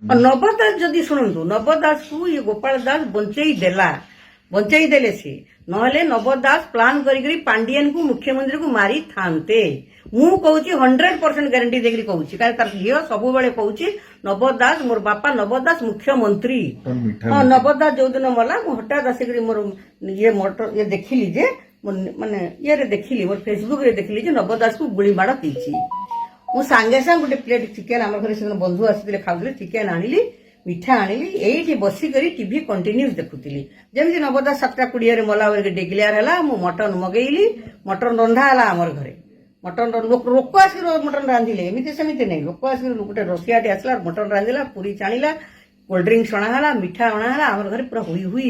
और नव दास जदि शुणु नव दास को ये गोपाल दास बंचई देले सी नहले नव दास प्लान करी पांडियन को मुख्यमंत्री को मारी थांते मु कहूची 100% गारंटी देकरी कहूची कारण तार झियो सब बेले कहूची नव दास मोर बापा नव दास मुख्यमंत्री हाँ नव दास जो दिन मला मु हठात आसिक मोर ये मोटर ये देखिली जे माने ये रे देखिली मोर फेसबुक रे देखिली जे नव दास को गुली माड़ पीची मु सांगे सांग गोटे प्लेट चिकेन आम घर से बंधु आसी खाऊले चिकेन आनिली मिठा आनिली एठी बसिकरी टीवी कंटिन्यूस देखुली जमी नवदास 7:20 मला डिक्लेयर है मु मटन मगेली मटन रंधा है आमर घरे मटन लोक आसिक मटन रांधिले एमती सेमती नहीं लोक आसिक गोटे रोसियाटे आसला मटन रांधिला पूरी छाणिला कोल्ड ड्रिंक्स अणाला मिठा अणाला आमर घरे पूरा हुई हुई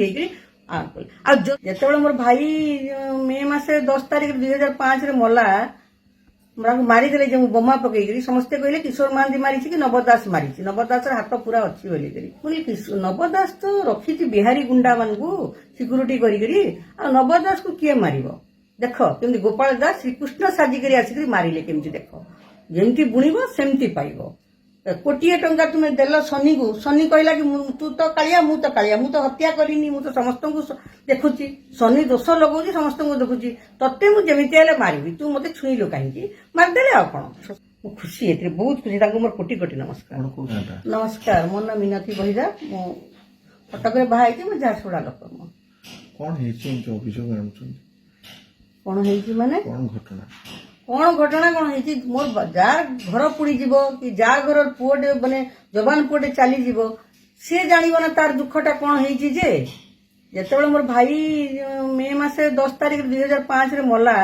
जिते मोर भाई मे मसे 10 तारिख 2005 रे मला मारिदे जो बोमा पकईकरी समस्ते कहले किशोर महांती मारी कि नवदास मारी नवदास हाथ पूरा अच्छी बोली नवदास तो रखी बिहारी गुंडा मान सिक्यूरीटी करी नवदास को किए मार देख केमती गोपाल दास श्रीकृष्ण साजिक आसिक मारे केमती देख जमती बुणव सेमती पाइब कोटिए टंका तुम देल सनी को सनी कहला कि तू तो कालिया मु तो हत्या करनी मु तो समस्त देखुची सनी दोष लगौची समस्त देखुची तत्ते मु जमिति हेले मारिबी तू मते छुईलो कहीं मारदेले आ कौन मु खुशी एथि बहुत खुशी ताको मोर कोटि कोटि नमस्कार नमस्कार मो ना मीनाक्षी बहिरा मु कटक रे बाहा कि मु झारसुड़ा लोक मु कोन हेछि अभियोग आनुछन कोन हेछि माने कोन घटना कौन है मोर जा घर पुड़ी जीव कि जा घर पुओटे माने जवान पुओटे चली जीव सी जानिब ना तार दुखटा कौन है जिते मोर भाई मे मसे 10 तारिख 2005 रे मला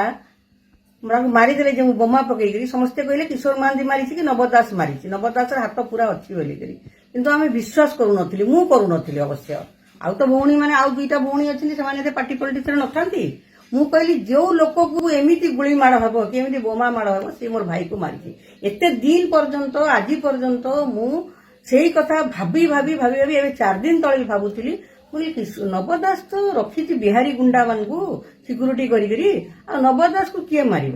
मारिदे जो बोमा पकईकरी समस्ते कहले किशोर महांती मारी कि नवदास मारी नवदास हाथ पूरा अच्छी बोलिकी किंतु आम विश्वास करूनथिली मु करूनथिली अवश्य आउ तो भौणी माने आउ दुईटा भौणी अच्छी से पार्टी पॉलिटिक्स रे नथांती मु कहली जो लोक को एमती गुली माड़ हम केमी बोमा माड़ हम सी मोर भाई को मारी एत दिन पर्यंत आज पर्यंत मु से कथा भाभी भाभी भाभी भाभी एवं 4 दिन तले भावुली मुझे नवदास तो रखी बिहारी गुंडा मान सिक्यूरीटी करी नवदास को किए मार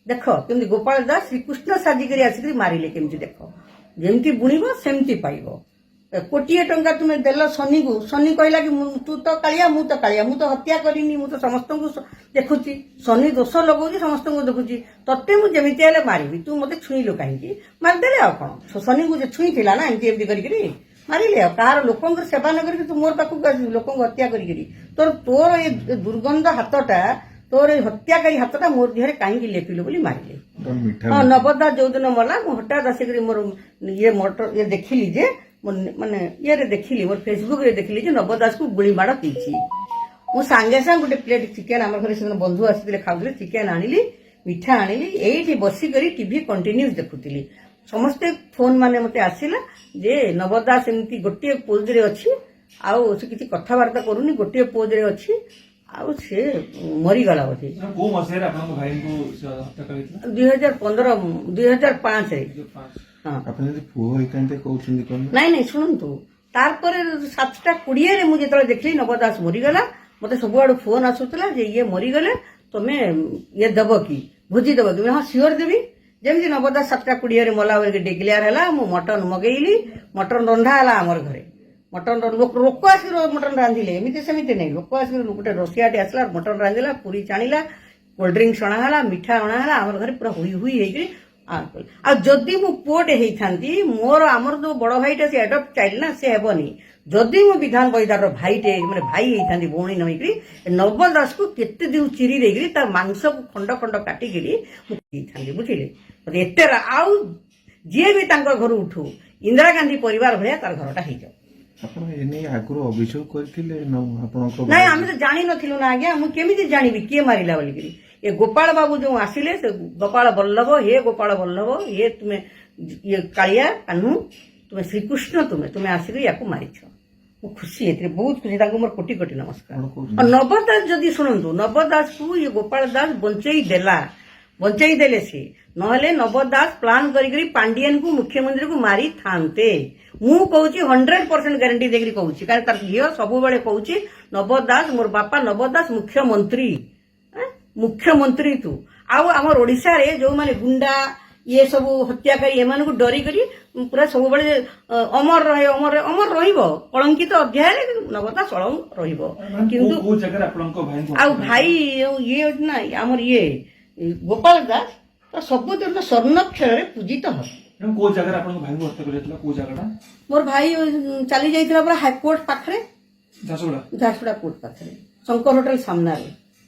देख केमती गोपाल दास श्रीकृष्ण साजिक आसिक मारे केमती देख जमती बुणव सेमती पाइब कोटिए टंका तुम देल सनी को सनी कहला कि तू तो कालिया मु तो हत्या करनी मु तो समस्त देखुची सनी दोष लगौची समस्त देखुची तत्ते मु जमिति हेले मारिबी तू मते छुईलो कहीं मारदेले आ कौन सनी को छुई थिला ना एमती करी मारिले कहार लोक सेवा न करी तू मोर पाखक लोक हत्या करी तोर ये दुर्गंध हाथटा तोर हत्याकारी हाथटा मोर देहरे कहीं लेपिलो बोली मारिले हाँ नवदास जो दिन मला मु हठात आसिक मोर ये मोटर ये देखिली जे माने ये रे देखिली मोर फेसबुक रे देखिली जे नवदास को गुली माड़ पीची मु सांगे सांग गोटे प्लेट चिकेन आम घर से बंधु आसी खाऊले चिकेन आनिली मिठा आनिली एठी बसिकरी टीवी कंटिन्यूस देखुली समस्ते फोन माने मते आसिला जे नवदास एमती गोटे पोज रे अछि आउ से किछि कथावार्ता करूनी गोटे पोज रे अछि आउ से मरी गला बोधे को मसेर आपन भाई को हत्या करितला 2005 रे हां आपन जे पुओ होइतंते कहउछन कोन नहीं शुणु तार पर 7:20 रे मु जेतले देखली नवदास मरी गला मते सब आडू फोन आसुतला जे ये मरी गले तमे ये दबो की भोजी दबो की हां सियोर देबी जमी नवदास 7:20 रे मला डिक्लेयर है मु मटन मगेली मटन रंधा है आमर घरे मटन लोक आसिक मटन रांधिले एमती सेमती नहीं लोक आसिक गोटे रोसियाटे आसला मटन रांधिला पूरी छाणिला कोल्ड ड्रिंक्स अणाला मिठा अणाला आमर घरे पूरा हुई हुई जदि मु पुओटे होती मोर आमर जो बड़ भाईटा से एडप्ट चाइल्ड ना से हेबनी जदि मु विधान परिदार भाईटे माने भाई होती भौणी नईकरी नवदास को केते दिन चिरी देकरी तार मांस को खंड खंड काटिकी मुझे बुझिले एत आउ जी भी घर उठू इंदिरा गांधी परिवार भाया तार घरटा हो जाओ अभियोग करथिले नहीं आम तो जानी नथिलु ना आज्ञा मु केमिति जानिबी किए मारिला बोलिकरी ये गोपाल बाबू जो आसिले से गोपाल बल्लभ ये तुम्हें ये कालिया कान्हू तुम्हें श्रीकृष्ण तुम्हें आसिक या मारिछ मु खुशी एथि बहुत खुशी ताको मोर कोटि कोटि नमस्कार और नवदास जदि शुणु नवदास को ये गोपाल दास बंचई देले सी नहले नवदास प्लान करी पांडियन को मुख्यमंत्री को मारी थांते मु कहूची 100% गारंटी देकरी कहूची कारण तार झियो सब बेले कहूची नवदास मोर बापा नवदास मुख्यमंत्री तू आउ आमर ओडिशा रे जो माने गुंडा ये सब हत्याकारी एमान को डरी करी पूरा सब बड़े अमर रहे अमर रहिबो कलंकित अध्याय नगता चलंग रहिबो किंतु को जगह आपनको भाई को आ भाई ये ना हमर ये गोपाल दास तो सब तो स्वर्णक्षर रे पूजित हो को जगह आपनको भाई को हत्या करितला को जगहटा मोर भाई चली जाइथिला पूरा हाईकोर्ट पाखरे झासुगुड़ा झारसुगुड़ा कोर्ट पाखरे शंकर होटल सामने